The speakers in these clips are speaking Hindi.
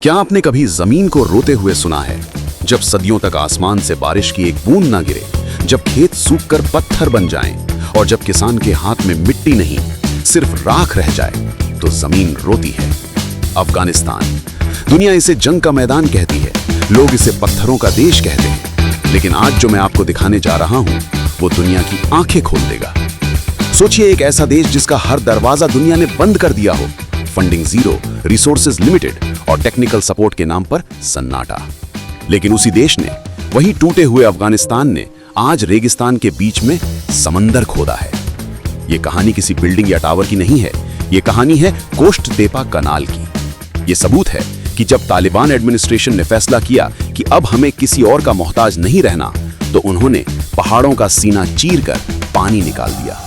क्या आपने कभी जमीन को रोते हुए सुना है? जब सदियों तक आसमान से बारिश की एक बूंद ना गिरे, जब खेत सूखकर पत्थर बन जाएं और जब किसान के हाथ में मिट्टी नहीं सिर्फ राख रह जाए, तो जमीन रोती है। अफगानिस्तान, दुनिया इसे जंग का मैदान कहती है, लोग इसे पत्थरों का देश कहते हैं, लेकिन आज जो मैं आपको दिखाने जा रहा हूं वो दुनिया की आंखें खोल देगा। सोचिए, एक ऐसा देश जिसका हर दरवाजा दुनिया ने बंद कर दिया हो, फंडिंग जीरो, रिसोर्सेज लिमिटेड और टेक्निकल सपोर्ट के नाम पर सन्नाटा। लेकिन उसी देश ने, वही टूटे हुए अफगानिस्तान ने आज रेगिस्तान के बीच में समंदर खोदा है। ये कहानी किसी बिल्डिंग या टावर की नहीं है, ये कहानी है कोस्ट तेपा कनाल की। ये सबूत है कि जब तालिबान एडमिनिस्ट्रेशन ने फैसला किया कि अब हमें किसी और का मोहताज नहीं रहना, तो उन्होंने पहाड़ों का सीना चीरकर पानी निकाल दिया।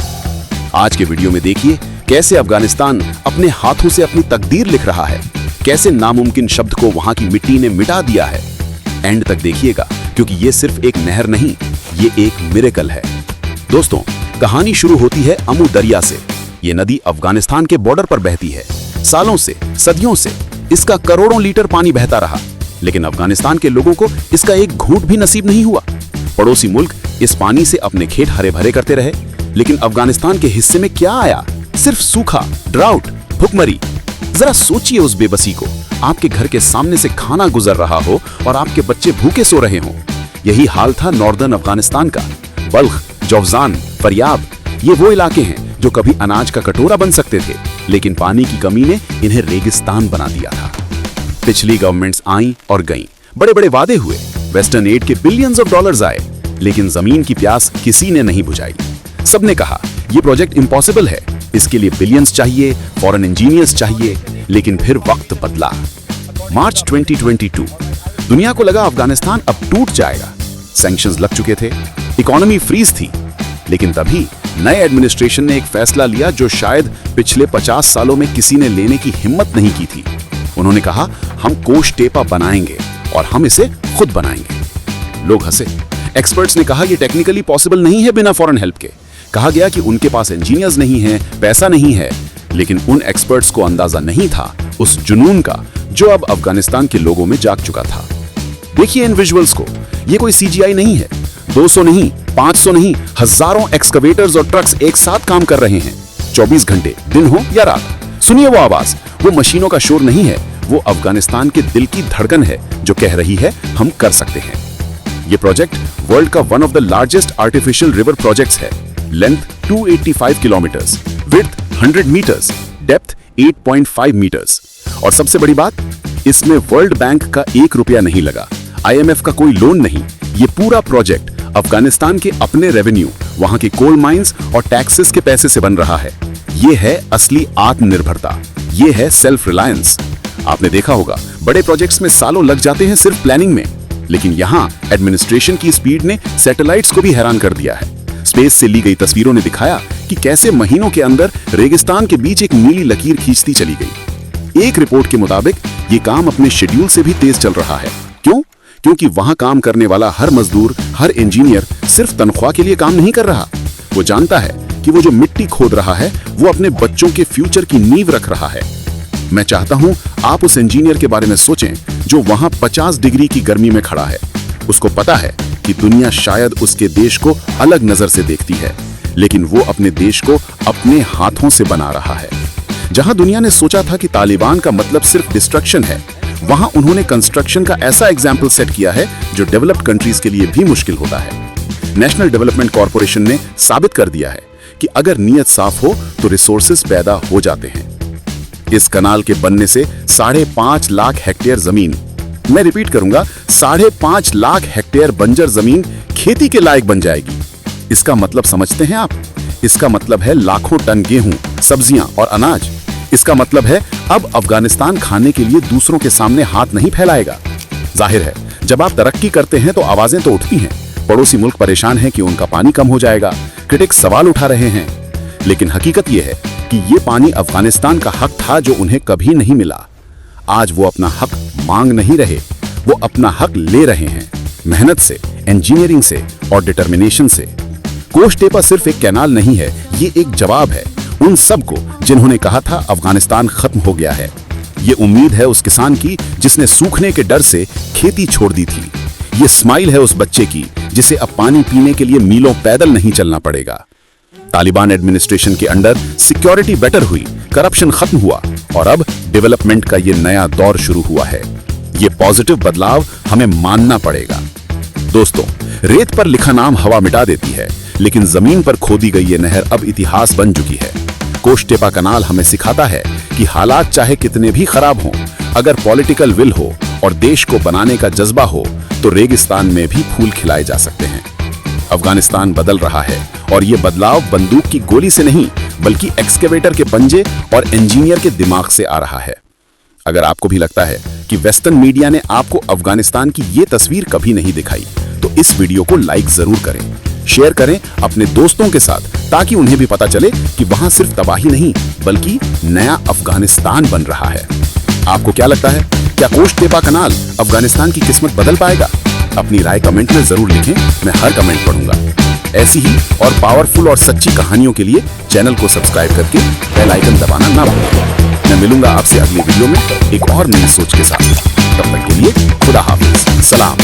आज के वीडियो में देखिए कैसे अफगानिस्तान अपने हाथों से अपनी तकदीर लिख रहा है, कैसे नामुमकिन शब्द को वहां की मिट्टी ने मिटा दिया है। एंड तक देखिएगा, क्योंकि ये सिर्फ एक नहर नहीं, ये एक मिरेकल है। दोस्तों, कहानी शुरू होती है अमू दरिया से। ये नदी अफगानिस्तान के बॉर्डर पर बहती है। सालों से, सदियों से इसका करोड़ों लीटर पानी बहता रहा, लेकिन अफगानिस्तान के लोगों को इसका एक घूंट भी नसीब नहीं हुआ। पड़ोसी मुल्क इस पानी से अपने खेत हरे भरे करते रहे, लेकिन अफगानिस्तान के हिस्से में क्या आया? सिर्फ सूखा, ड्राउट, भुखमरी। जरा सोचिए उस बेबसी को। आपके घर के सामने से खाना गुजर रहा हो और आपके बच्चे भूखे सो रहे हों। यही हाल था नॉर्दर्न अफगानिस्तान का। बल्ख, जौजान, फरियाब, ये वो इलाके हैं जो कभी अनाज का कटोरा बन सकते थे, लेकिन पानी की कमी ने इन्हें रेगिस्तान बना दिया था। पिछली गवर्नमेंट्स आईं और गईं, बड़े बड़े वादे हुए, वेस्टर्न एड के बिलियंस ऑफ डॉलर्स आए, लेकिन जमीन की प्यास किसी ने नहीं बुझाई। सबने कहा ये प्रोजेक्ट इम्पॉसिबल है, इसके लिए बिलियंस चाहिए, फॉरेन इंजीनियर्स चाहिए। लेकिन फिर वक्त बदला। मार्च 2022, दुनिया को लगा अफगानिस्तान अब टूट जाएगा। सैंक्शंस लग चुके थे, इकोनॉमी फ्रीज थी, लेकिन तभी नए एडमिनिस्ट्रेशन ने एक फैसला लिया जो शायद पिछले 50 सालों में किसी ने लेने की हिम्मत नहीं की थी। उन्होंने कहा, हम कोस्ट टेपा बनाएंगे और हम इसे खुद बनाएंगे। लोग हंसे। एक्सपर्ट्स ने कहा, यह टेक्निकली पॉसिबल नहीं है बिना फॉरेन हेल्प के। कहा गया कि उनके पास इंजीनियर्स नहीं हैं, पैसा नहीं है, लेकिन उन एक्सपर्ट्स को अंदाजा नहीं था उस जुनून का जो अब अफगानिस्तान के लोगों में जाग चुका था। देखिए इन विजुअल्स को, ये कोई सीजीआई नहीं है। 200 नहीं, 500 नहीं, हजारों एक्सकवेटर्स और ट्रक्स एक साथ काम कर रहे हैं, 24 घंटे, दिन हो या रात। सुनिए वो आवाज, वो मशीनों का शोर नहीं है, वो अफगानिस्तान के दिल की धड़कन है जो कह रही है, हम कर सकते हैं। ये प्रोजेक्ट वर्ल्ड का one of the largest artificial river projects है। Length 285 kilometres, width 100 metres, depth 8.5 metres. और सबसे बड़ी बात, इसमें वर्ल्ड बैंक का 1 रुपया नहीं लगा, IMF का कोई लोन नहीं। ये पूरा प्रोजेक्ट अफगानिस्तान के अपने रेवेन्यू, वहां के कोल माइंस और टैक्सेस के पैसे से बन रहा है। ये है असली आत्मनिर्भरता, ये है सेल्फ रिलायंस। आपने देखा होगा, बड़े प्रोजेक्ट्स में सालों लग जाते हैं सिर्फ प्लानिंग में, लेकिन यहां एडमिनिस्ट्रेशन की स्पीड ने सैटेलाइट्स को भी हैरान कर दिया है। स्पेस से ली गई तस्वीरों ने दिखाया कि कैसे महीनों के अंदर रेगिस्तान के बीच एक नीली लकीर खींचती चली गई। एक रिपोर्ट के मुताबिक ये काम अपने शेड्यूल से भी तेज चल रहा है। क्यों? क्योंकि वहां काम करने वाला हर मजदूर, हर इंजीनियर सिर्फ तनख्वाह के लिए काम नहीं कर रहा। वो जानता है कि वो जो मिट्टी खोद रहा है, वो अपने बच्चों के फ्यूचर की नींव रख रहा है। मैं चाहता हूं आप उस इंजीनियर के बारे में सोचें जो वहां 50 डिग्री की गर्मी में खड़ा है। उसको पता है कि दुनिया शायद उसके देश को अलग नजर से देखती है, लेकिन वो अपने देश को अपने हाथों से बना रहा है। जहां दुनिया ने सोचा था कि तालिबान का मतलब सिर्फ डिस्ट्रक्शन है, वहां उन्होंने कंस्ट्रक्शन का ऐसा एग्जाम्पल सेट किया है जो डेवलप्ड कंट्रीज के लिए भी मुश्किल होता है। नेशनल डेवलपमेंट कॉर्पोरेशन ने साबित कर दिया है कि अगर नीयत साफ हो तो रिसोर्सेज पैदा हो जाते हैं। इस कनाल के बनने से 5.5 लाख हेक्टेयर जमीन, मैं रिपीट करूंगा, 5.5 लाख हेक्टेयर बंजर जमीन खेती के लायक बन जाएगी। इसका मतलब समझते हैं आप? इसका मतलब है लाखों टन गेहूं, सब्जियां और अनाज। इसका मतलब है अब अफगानिस्तान खाने के लिए दूसरों के सामने हाथ नहीं फैलाएगा। जाहिर है, जब आप तरक्की करते हैं तो आवाजें तो उठती हैं। पड़ोसी मुल्क परेशान है कि उनका पानी कम हो जाएगा, क्रिटिक्स सवाल उठा रहे हैं, लेकिन हकीकत यह है कि ये पानी अफगानिस्तान का हक था जो उन्हें कभी नहीं मिला। आज वो अपना हक मांग नहीं रहे, वो अपना हक ले रहे हैं, मेहनत से, इंजीनियरिंग से और डिटर्मिनेशन से। कोस्ट टेपा सिर्फ एक कैनाल नहीं है, ये एक जवाब है उन सबको जिन्होंने कहा था अफगानिस्तान खत्म हो गया है। ये उम्मीद है उस किसान की जिसने सूखने के डर से खेती छोड़ दी थी। ये स्माइल है उस बच्चे की जिसे अब पानी पीने के लिए मीलों पैदल नहीं चलना पड़ेगा। तालिबान एडमिनिस्ट्रेशन के अंडर सिक्योरिटी बेटर हुई, करप्शन खत्म हुआ और अब डेवलपमेंट का ये नया दौर शुरू हुआ है। ये पॉजिटिव बदलाव हमें मानना पड़ेगा। दोस्तों, रेत पर लिखा नाम हवा मिटा देती है, लेकिन जमीन पर खोदी गई ये नहर अब इतिहास बन चुकी है। कोष-टेपा कनाल हमें सिखाता है कि हालात चाहे कितने भी खराब हों, अगर पॉलिटिकल विल हो और देश को बनाने का जज्बा हो तो रेगिस्तान में भी फूल खिलाए जा सकते हैं। अफगानिस्तान बदल रहा है और ये बदलाव बंदूक की गोली से नहीं बल्कि एक्सकेवेटर के पंजे और इंजीनियर के दिमाग से आ रहा है। अगर आपको भी लगता है कि वेस्टर्न मीडिया ने आपको अफगानिस्तान की ये तस्वीर कभी नहीं दिखाई तो इस वीडियो को लाइक जरूर करें, शेयर करें अपने दोस्तों के साथ, ताकि उन्हें भी पता चले कि वहां सिर्फ तबाही नहीं बल्कि नया अफगानिस्तान बन रहा है। आपको क्या लगता है, क्या कोष-टेपा कनाल अफगानिस्तान की किस्मत बदल पाएगा? अपनी राय कमेंट में जरूर लिखें, मैं हर कमेंट पढ़ूंगा। ऐसी ही और पावरफुल और सच्ची कहानियों के लिए चैनल को सब्सक्राइब करके बेल आइकन दबाना ना भूलें। मैं मिलूंगा आपसे अगले वीडियो में एक और नई सोच के साथ। तब तक के लिए खुदा हाफिज, सलाम।